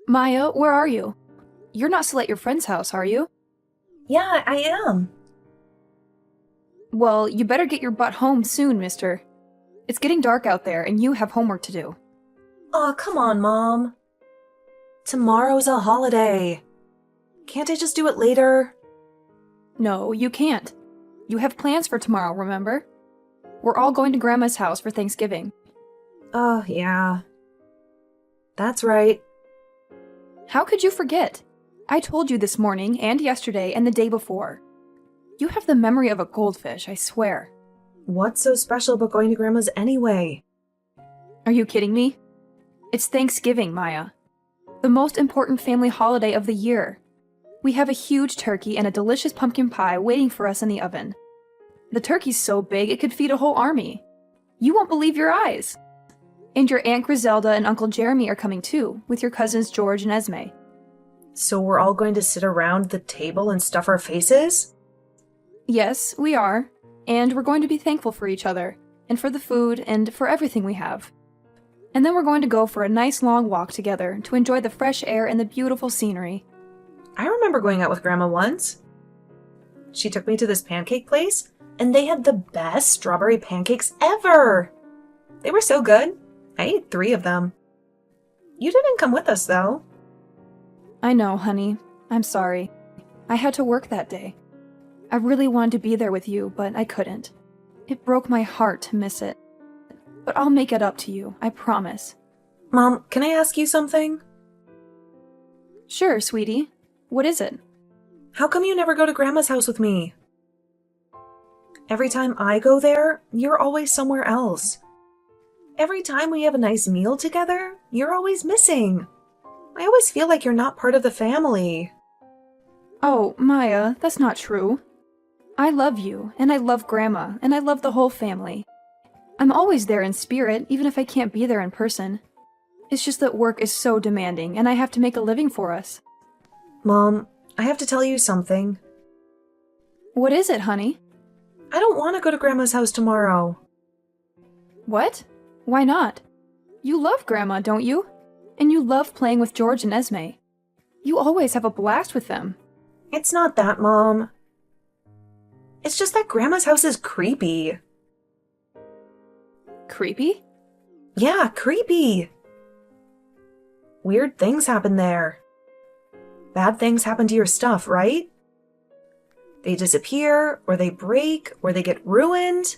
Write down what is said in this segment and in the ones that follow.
Maya, where are you? You're not still at your friend's house, are you? Yeah, I am. Well, you better get your butt home soon, mister. It's getting dark out there, and you have homework to do. Aw, come on, Mom. Tomorrow's a holiday. Can't I just do it later? No, you can't. You have plans for tomorrow, remember? We're all going to Grandma's house for Thanksgiving. Oh, yeah. That's right. How could you forget? I told you this morning, and yesterday, and the day before. You have the memory of a goldfish, I swear. What's so special about going to Grandma's anyway? Are you kidding me? It's Thanksgiving, Maya. The most important family holiday of the year. We have a huge turkey and a delicious pumpkin pie waiting for us in the oven. The turkey's so big it could feed a whole army. You won't believe your eyes. And your Aunt Griselda and Uncle Jeremy are coming too, with your cousins George and Esme. So we're all going to sit around the table and stuff our faces? Yes, we are. And we're going to be thankful for each other, and for the food, and for everything we have. And then we're going to go for a nice long walk together to enjoy the fresh air and the beautiful scenery. I remember going out with Grandma once. She took me to this pancake place, and they had the best strawberry pancakes ever. They were so good. I ate 3 of them. You didn't come with us, though. I know, honey. I'm sorry. I had to work that day. I really wanted to be there with you, but I couldn't. It broke my heart to miss it. But I'll make it up to you, I promise. Mom, can I ask you something? Sure, sweetie. What is it? How come you never go to Grandma's house with me? Every time I go there, you're always somewhere else. Every time we have a nice meal together, you're always missing. I always feel like you're not part of the family. Oh, Maya, that's not true. I love you, and I love Grandma, and I love the whole family. I'm always there in spirit, even if I can't be there in person. It's just that work is so demanding, and I have to make a living for us. Mom, I have to tell you something. What is it, honey? I don't want to go to Grandma's house tomorrow. What? Why not? You love Grandma, don't you? And you love playing with George and Esme. You always have a blast with them. It's not that, Mom. It's just that Grandma's house is creepy. Creepy? Yeah, creepy. Weird things happen there. Bad things happen to your stuff, right? They disappear, or they break, or they get ruined.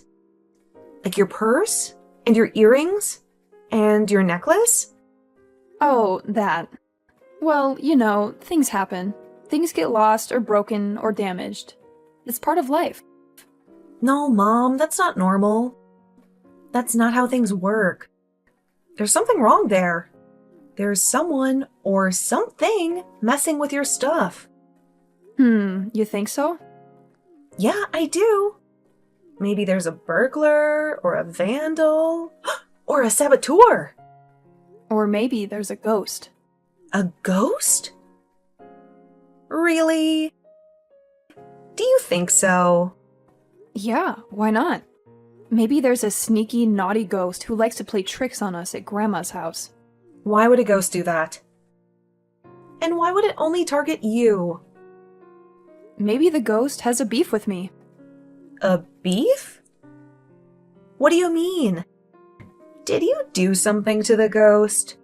Like your purse, and your earrings, and your necklace. Oh, that. Well, you know, things happen. Things get lost or broken or damaged. It's part of life. No, Mom, that's not normal. That's not how things work. There's something wrong there. There's someone or something messing with your stuff. You think so? Yeah, I do. Maybe there's a burglar, or a vandal, or a saboteur. Or maybe there's a ghost. A ghost? Really? Do you think so? Yeah, why not? Maybe there's a sneaky, naughty ghost who likes to play tricks on us at Grandma's house. Why would a ghost do that? And why would it only target you? Maybe the ghost has a beef with me. A beef? What do you mean? Did you do something to the ghost?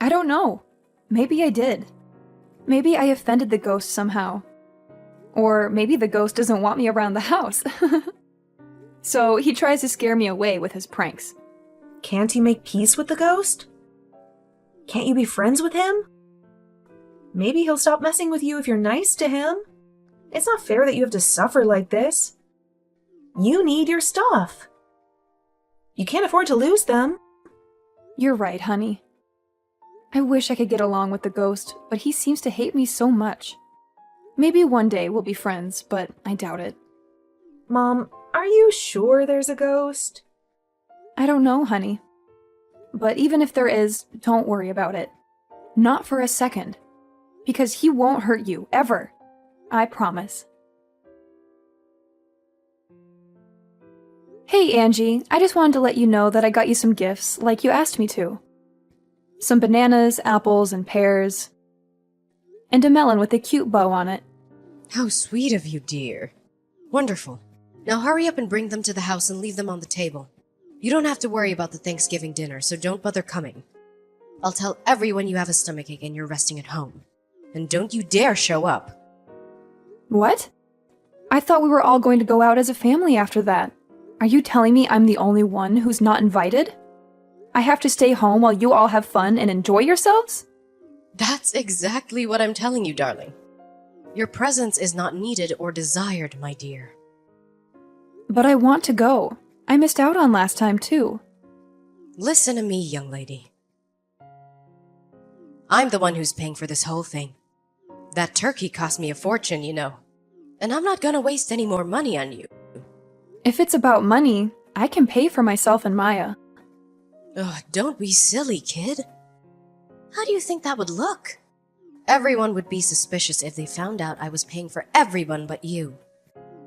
I don't know. Maybe I did. Maybe I offended the ghost somehow. Or maybe the ghost doesn't want me around the house. So he tries to scare me away with his pranks. Can't you make peace with the ghost? Can't you be friends with him? Maybe he'll stop messing with you if you're nice to him. It's not fair that you have to suffer like this. You need your stuff. You can't afford to lose them. You're right, honey. I wish I could get along with the ghost, but he seems to hate me so much. Maybe one day we'll be friends, but I doubt it. Mom, are you sure there's a ghost? I don't know, honey. But even if there is, don't worry about it. Not for a second. Because he won't hurt you, ever. I promise. Hey, Angie, I just wanted to let you know that I got you some gifts, like you asked me to. Some bananas, apples, and pears. And a melon with a cute bow on it. How sweet of you, dear. Wonderful. Now hurry up and bring them to the house and leave them on the table. You don't have to worry about the Thanksgiving dinner, so don't bother coming. I'll tell everyone you have a stomachache and you're resting at home. And don't you dare show up. What? I thought we were all going to go out as a family after that. Are you telling me I'm the only one who's not invited? I have to stay home while you all have fun and enjoy yourselves? That's exactly what I'm telling you, darling. Your presence is not needed or desired, my dear. But I want to go. I missed out on last time, too. Listen to me, young lady. I'm the one who's paying for this whole thing. That turkey cost me a fortune, you know. And I'm not gonna waste any more money on you. If it's about money, I can pay for myself and Maya. Ugh, don't be silly, kid. How do you think that would look? Everyone would be suspicious if they found out I was paying for everyone but you.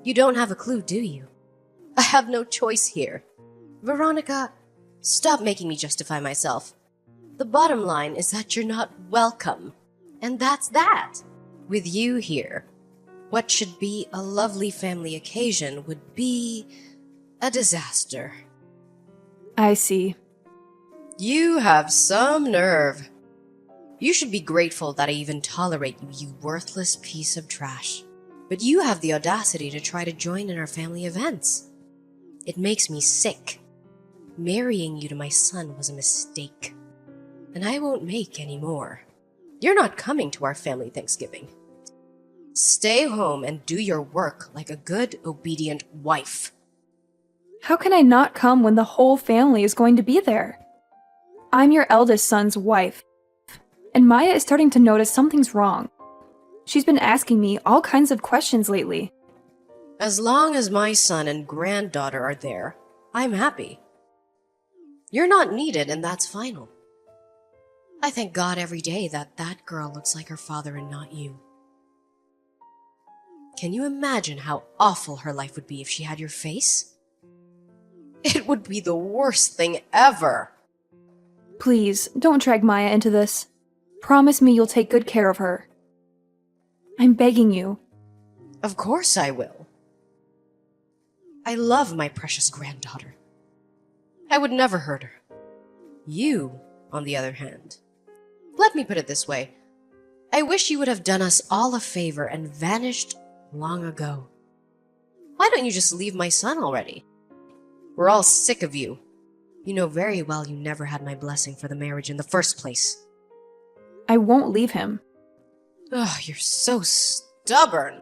You don't have a clue, do you? I have no choice here. Veronica, stop making me justify myself. The bottom line is that you're not welcome. And that's that. With you here, what should be a lovely family occasion would be a disaster. I see. You have some nerve. You should be grateful that I even tolerate you, you worthless piece of trash. But you have the audacity to try to join in our family events. It makes me sick. Marrying you to my son was a mistake. And I won't make any more. You're not coming to our family Thanksgiving. Stay home and do your work like a good, obedient wife. How can I not come when the whole family is going to be there? I'm your eldest son's wife, and Maya is starting to notice something's wrong. She's been asking me all kinds of questions lately. As long as my son and granddaughter are there, I'm happy. You're not needed, and that's final. I thank God every day that that girl looks like her father and not you. Can you imagine how awful her life would be if she had your face? It would be the worst thing ever. Please, don't drag Maya into this. Promise me you'll take good care of her. I'm begging you. Of course I will. I love my precious granddaughter. I would never hurt her. You, on the other hand, let me put it this way. I wish you would have done us all a favor and vanished long ago. Why don't you just leave my son already? We're all sick of you. You know very well you never had my blessing for the marriage in the first place. I won't leave him. Ugh, you're so stubborn.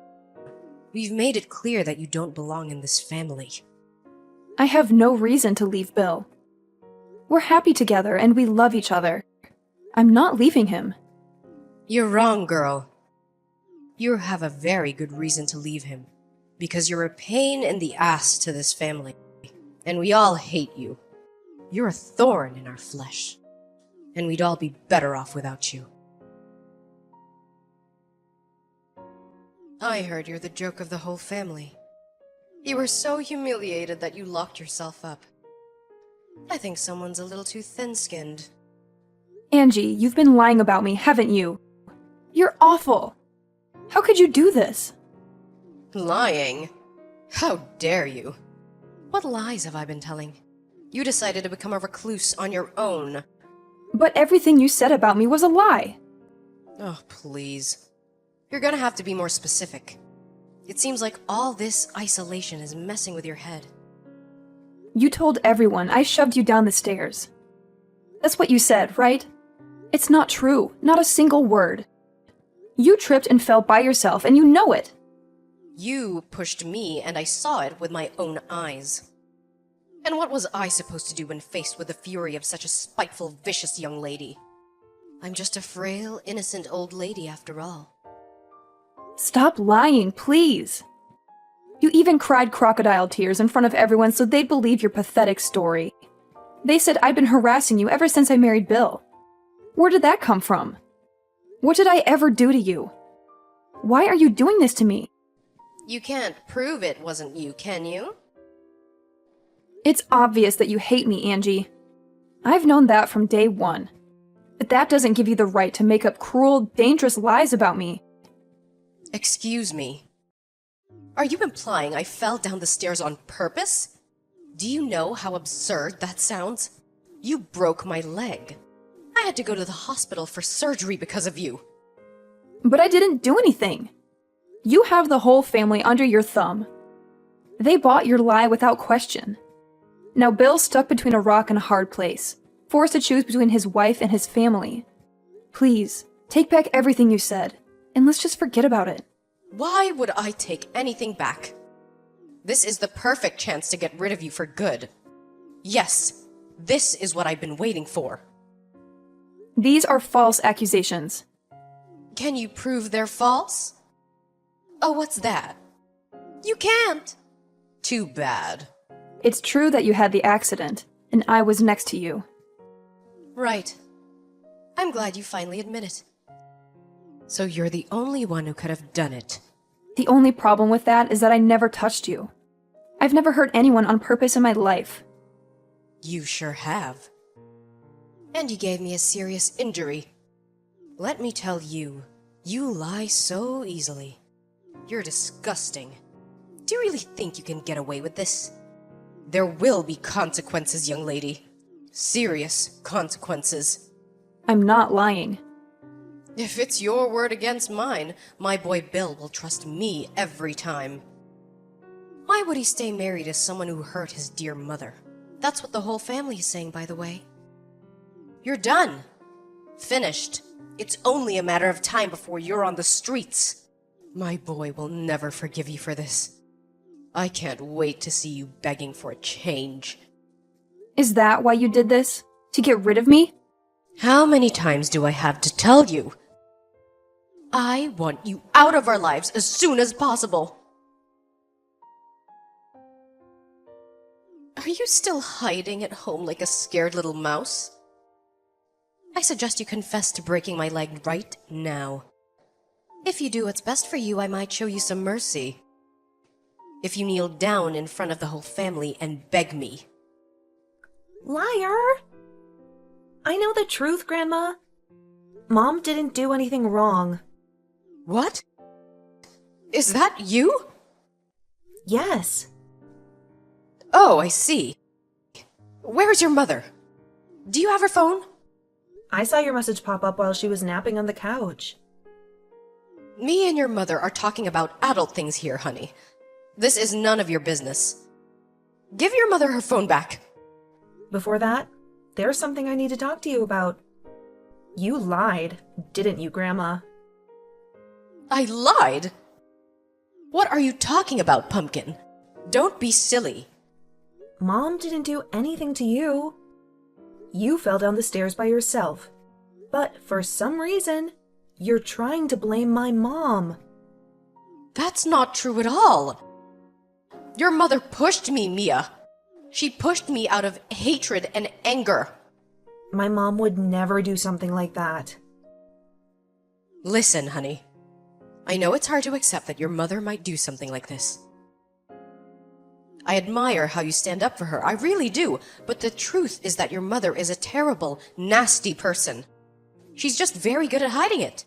We've made it clear that you don't belong in this family. I have no reason to leave Bill. We're happy together and we love each other. I'm not leaving him. You're wrong, girl. You have a very good reason to leave him. Because you're a pain in the ass to this family. And we all hate you. You're a thorn in our flesh. And we'd all be better off without you. I heard you're the joke of the whole family. You were so humiliated that you locked yourself up. I think someone's a little too thin-skinned. Angie, you've been lying about me, haven't you? You're awful. How could you do this? Lying? How dare you? What lies have I been telling? You decided to become a recluse on your own. But everything you said about me was a lie. Oh, please. You're gonna have to be more specific. It seems like all this isolation is messing with your head. You told everyone I shoved you down the stairs. That's what you said, right? It's not true, not a single word. You tripped and fell by yourself, and you know it. You pushed me, and I saw it with my own eyes. And what was I supposed to do when faced with the fury of such a spiteful, vicious young lady? I'm just a frail, innocent old lady after all. Stop lying, please. You even cried crocodile tears in front of everyone so they'd believe your pathetic story. They said I'd been harassing you ever since I married Bill. Where did that come from? What did I ever do to you? Why are you doing this to me? You can't prove it wasn't you, can you? It's obvious that you hate me, Angie. I've known that from day one. But that doesn't give you the right to make up cruel, dangerous lies about me. Excuse me. Are you implying I fell down the stairs on purpose? Do you know how absurd that sounds? You broke my leg. I had to go to the hospital for surgery because of you. But I didn't do anything. You have the whole family under your thumb. They bought your lie without question. Now Bill's stuck between a rock and a hard place, forced to choose between his wife and his family. Please, take back everything you said, and let's just forget about it. Why would I take anything back? This is the perfect chance to get rid of you for good. Yes, this is what I've been waiting for. These are false accusations. Can you prove they're false? Oh, what's that? You can't. Too bad. It's true that you had the accident, and I was next to you. Right. I'm glad you finally admit it. So you're the only one who could have done it. The only problem with that is that I never touched you. I've never hurt anyone on purpose in my life. You sure have. And you gave me a serious injury. Let me tell you, you lie so easily. You're disgusting. Do you really think you can get away with this? There will be consequences, young lady. Serious consequences. I'm not lying. If it's your word against mine, my boy Bill will trust me every time. Why would he stay married to someone who hurt his dear mother? That's what the whole family is saying, by the way. You're done. Finished. It's only a matter of time before you're on the streets. My boy will never forgive you for this. I can't wait to see you begging for a change. Is that why you did this? To get rid of me? How many times do I have to tell you? I want you out of our lives as soon as possible. Are you still hiding at home like a scared little mouse? I suggest you confess to breaking my leg right now. If you do what's best for you, I might show you some mercy. If you kneel down in front of the whole family and beg me. Liar! I know the truth, Grandma. Mom didn't do anything wrong. What? Is that you? Yes. Oh, I see. Where's your mother? Do you have her phone? I saw your message pop up while she was napping on the couch. Me and your mother are talking about adult things here, honey. This is none of your business. Give your mother her phone back. Before that, there's something I need to talk to you about. You lied, didn't you, Grandma? I lied? What are you talking about, Pumpkin? Don't be silly. Mom didn't do anything to you. You fell down the stairs by yourself. But for some reason, you're trying to blame my mom. That's not true at all. Your mother pushed me, Mia. She pushed me out of hatred and anger. My mom would never do something like that. Listen, honey. I know it's hard to accept that your mother might do something like this. I admire how you stand up for her, I really do, but the truth is that your mother is a terrible, nasty person. She's just very good at hiding it.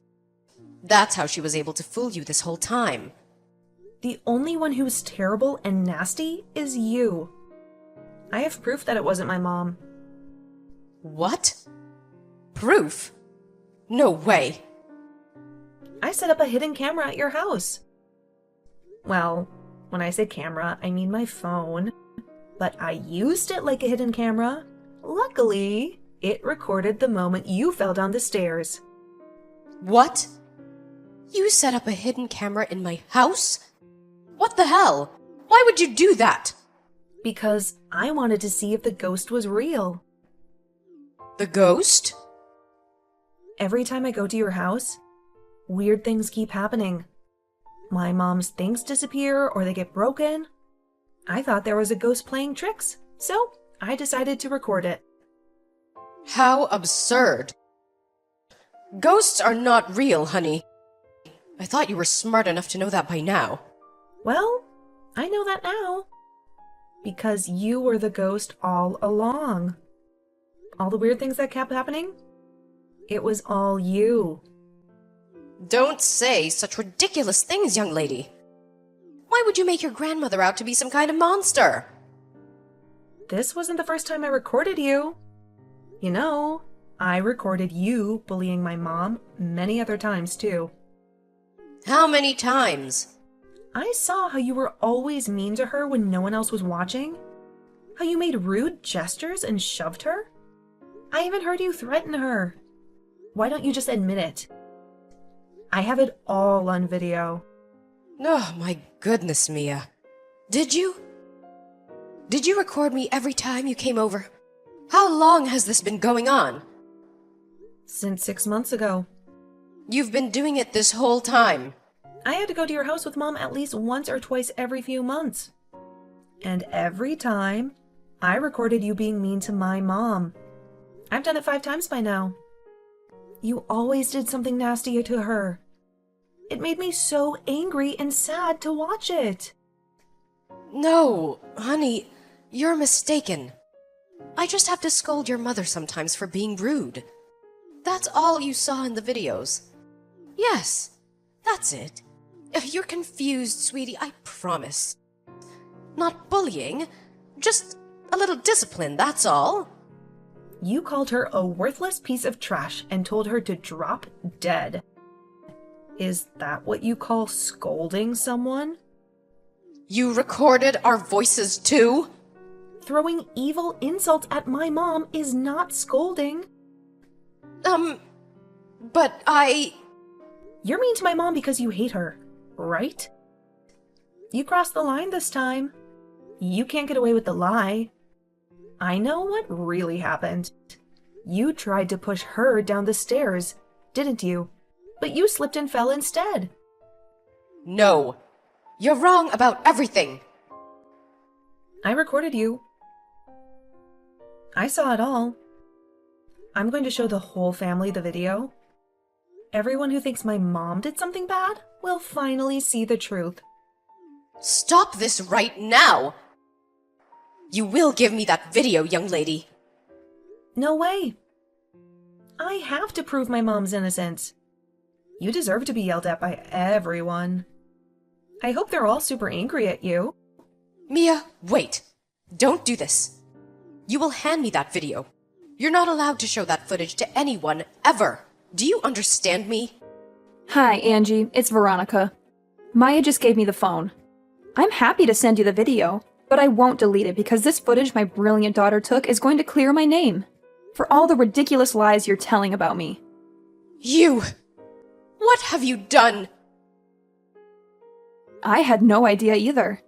That's how she was able to fool you this whole time. The only one who's terrible and nasty is you. I have proof that it wasn't my mom. What? Proof? No way. I set up a hidden camera at your house. Well, when I say camera, I mean my phone. But I used it like a hidden camera. Luckily, it recorded the moment you fell down the stairs. What? You set up a hidden camera in my house? What the hell? Why would you do that? Because I wanted to see if the ghost was real. The ghost? Every time I go to your house, weird things keep happening. My mom's things disappear or they get broken. I thought there was a ghost playing tricks, so I decided to record it. How absurd. Ghosts are not real, honey. I thought you were smart enough to know that by now. Well, I know that now. Because you were the ghost all along. All the weird things that kept happening? It was all you. Don't say such ridiculous things, young lady. Why would you make your grandmother out to be some kind of monster? This wasn't the first time I recorded you. You know, I recorded you bullying my mom many other times too. How many times? I saw how you were always mean to her when no one else was watching. How you made rude gestures and shoved her. I even heard you threaten her. Why don't you just admit it? I have it all on video. Oh, my goodness, Mia. Did you? Did you record me every time you came over? How long has this been going on? Since 6 months ago. You've been doing it this whole time. I had to go to your house with Mom at least once or twice every few months. And every time, I recorded you being mean to my mom. I've done it 5 times by now. You always did something nasty to her. It made me so angry and sad to watch it. No, honey, you're mistaken. I just have to scold your mother sometimes for being rude. That's all you saw in the videos. Yes, that's it. You're confused, sweetie, I promise. Not bullying, just a little discipline, that's all. You called her a worthless piece of trash and told her to drop dead. Is that what you call scolding someone? You recorded our voices too? Throwing evil insults at my mom is not scolding. But I... You're mean to my mom because you hate her, right? You crossed the line this time. You can't get away with the lie. I know what really happened. You tried to push her down the stairs, didn't you? But you slipped and fell instead. No. You're wrong about everything. I recorded you. I saw it all. I'm going to show the whole family the video. Everyone who thinks my mom did something bad will finally see the truth. Stop this right now! You will give me that video, young lady. No way. I have to prove my mom's innocence. You deserve to be yelled at by everyone. I hope they're all super angry at you. Mia, wait. Don't do this. You will hand me that video. You're not allowed to show that footage to anyone, ever. Do you understand me? Hi, Angie. It's Veronica. Maya just gave me the phone. I'm happy to send you the video, but I won't delete it because this footage my brilliant daughter took is going to clear my name for all the ridiculous lies you're telling about me. You! What have you done? I had no idea either.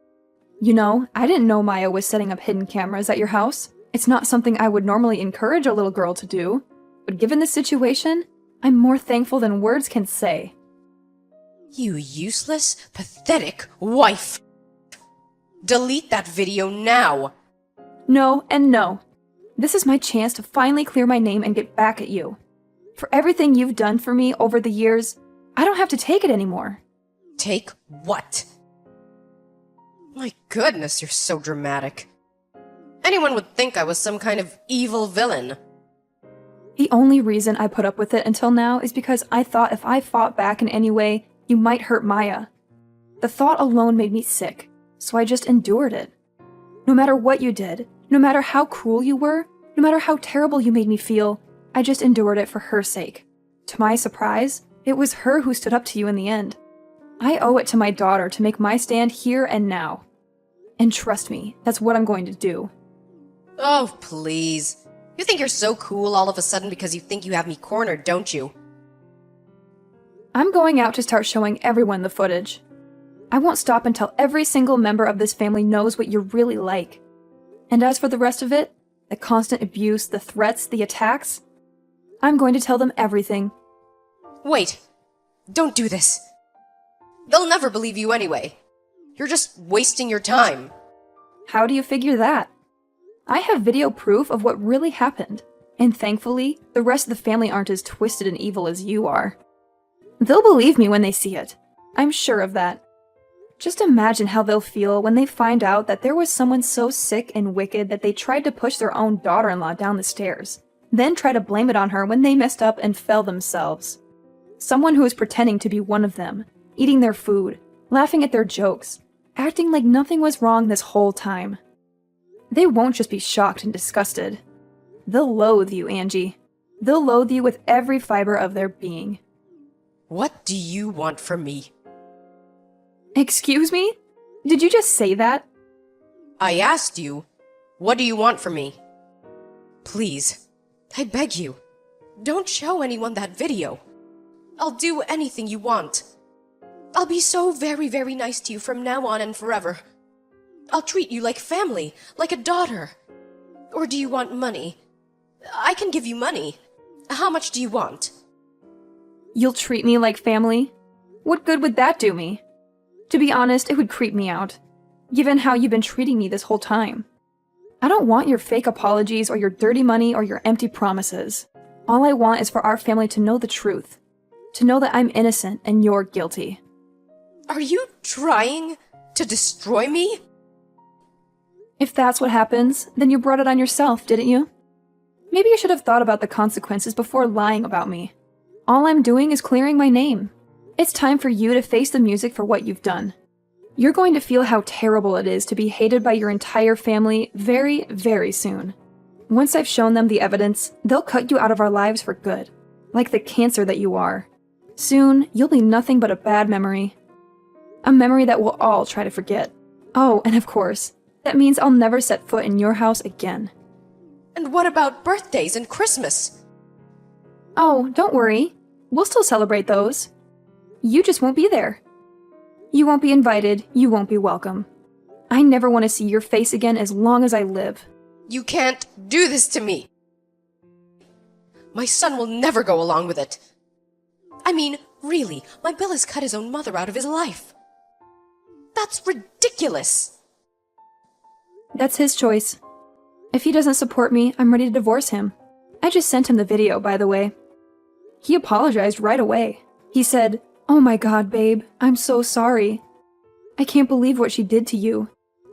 You know, I didn't know Maya was setting up hidden cameras at your house. It's not something I would normally encourage a little girl to do, but given the situation, I'm more thankful than words can say. You useless, pathetic wife! Delete that video now! No and no. This is my chance to finally clear my name and get back at you. For everything you've done for me over the years, I don't have to take it anymore. Take what? My goodness, you're so dramatic. Anyone would think I was some kind of evil villain. The only reason I put up with it until now is because I thought if I fought back in any way, you might hurt Maya. The thought alone made me sick, so I just endured it. No matter what you did, no matter how cruel you were, no matter how terrible you made me feel, I just endured it for her sake. To my surprise, it was her who stood up to you in the end. I owe it to my daughter to make my stand here and now. And trust me, that's what I'm going to do. Oh, please. You think you're so cool all of a sudden because you think you have me cornered, don't you? I'm going out to start showing everyone the footage. I won't stop until every single member of this family knows what you're really like. And as for the rest of it, the constant abuse, the threats, the attacks, I'm going to tell them everything. Wait. Don't do this. They'll never believe you anyway. You're just wasting your time. How do you figure that? I have video proof of what really happened, and thankfully, the rest of the family aren't as twisted and evil as you are. They'll believe me when they see it. I'm sure of that. Just imagine how they'll feel when they find out that there was someone so sick and wicked that they tried to push their own daughter-in-law down the stairs. then try to blame it on her when they messed up and fell themselves. Someone who is pretending to be one of them, eating their food, laughing at their jokes, acting like nothing was wrong this whole time. They won't just be shocked and disgusted. They'll loathe you, Angie. They'll loathe you with every fiber of their being. What do you want from me? Excuse me? Did you just say that? I asked you, what do you want from me? Please, I beg you, don't show anyone that video. I'll do anything you want. I'll be so very, very nice to you from now on and forever. I'll treat you like family, like a daughter. Or do you want money? I can give you money. How much do you want? You'll treat me like family? What good would that do me? To be honest, it would creep me out, given how you've been treating me this whole time. I don't want your fake apologies or your dirty money or your empty promises. All I want is for our family to know the truth, to know that I'm innocent and you're guilty. Are you trying to destroy me? If that's what happens, then you brought it on yourself, didn't you? Maybe you should have thought about the consequences before lying about me. All I'm doing is clearing my name. It's time for you to face the music for what you've done. You're going to feel how terrible it is to be hated by your entire family very, very soon. Once I've shown them the evidence, they'll cut you out of our lives for good, like the cancer that you are. Soon, you'll be nothing but a bad memory. A memory that we'll all try to forget. Oh, and of course, that means I'll never set foot in your house again. And what about birthdays and Christmas? Oh, don't worry. We'll still celebrate those. You just won't be there. You won't be invited, you won't be welcome. I never want to see your face again as long as I live. You can't do this to me. My son will never go along with it. I mean, really, my Bill has cut his own mother out of his life. That's ridiculous. That's his choice. If he doesn't support me, I'm ready to divorce him. I just sent him the video, by the way. He apologized right away. He said, "Oh my God, babe, I'm so sorry. I can't believe what she did to you.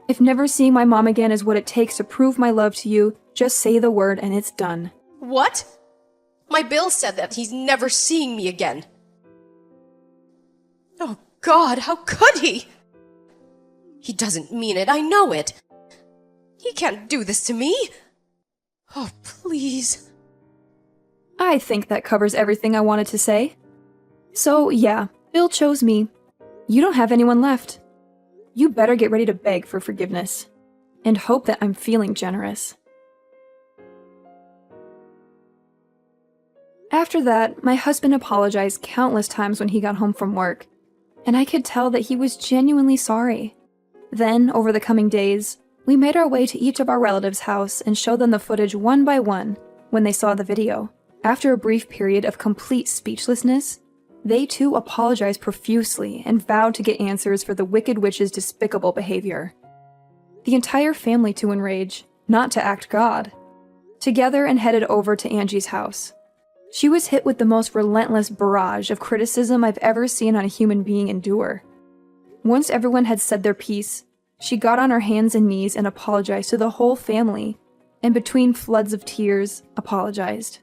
If never seeing my mom again is what it takes to prove my love to you, just say the word and it's done." What? My Bill said that he's never seeing me again. Oh God, how could he? He doesn't mean it, I know it. He can't do this to me. Oh, please. I think that covers everything I wanted to say. So, yeah, Bill chose me. You don't have anyone left. You better get ready to beg for forgiveness. And hope that I'm feeling generous. After that, my husband apologized countless times when he got home from work, and I could tell that he was genuinely sorry. Then, over the coming days, we made our way to each of our relatives' house and showed them the footage one by one when they saw the video. After a brief period of complete speechlessness, they too apologized profusely and vowed to get answers for the Wicked Witch's despicable behavior. The entire family to enrage, not to act God, together and headed over to Angie's house. She was hit with the most relentless barrage of criticism I've ever seen on a human being endure. Once everyone had said their piece, she got on her hands and knees and apologized to the whole family, and between floods of tears, apologized.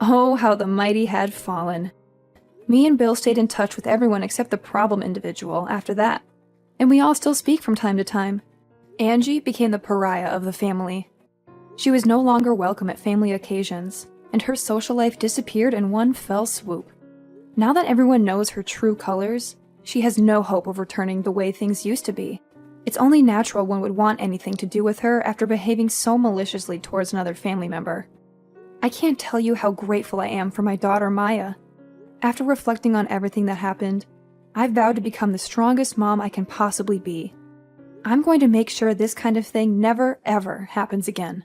Oh, how the mighty had fallen. Me and Bill stayed in touch with everyone except the problem individual after that, and we all still speak from time to time. Angie became the pariah of the family. She was no longer welcome at family occasions, and her social life disappeared in one fell swoop. Now that everyone knows her true colors, she has no hope of returning the way things used to be. It's only natural one would want anything to do with her after behaving so maliciously towards another family member. I can't tell you how grateful I am for my daughter Maya. After reflecting on everything that happened, I've vowed to become the strongest mom I can possibly be. I'm going to make sure this kind of thing never, ever happens again.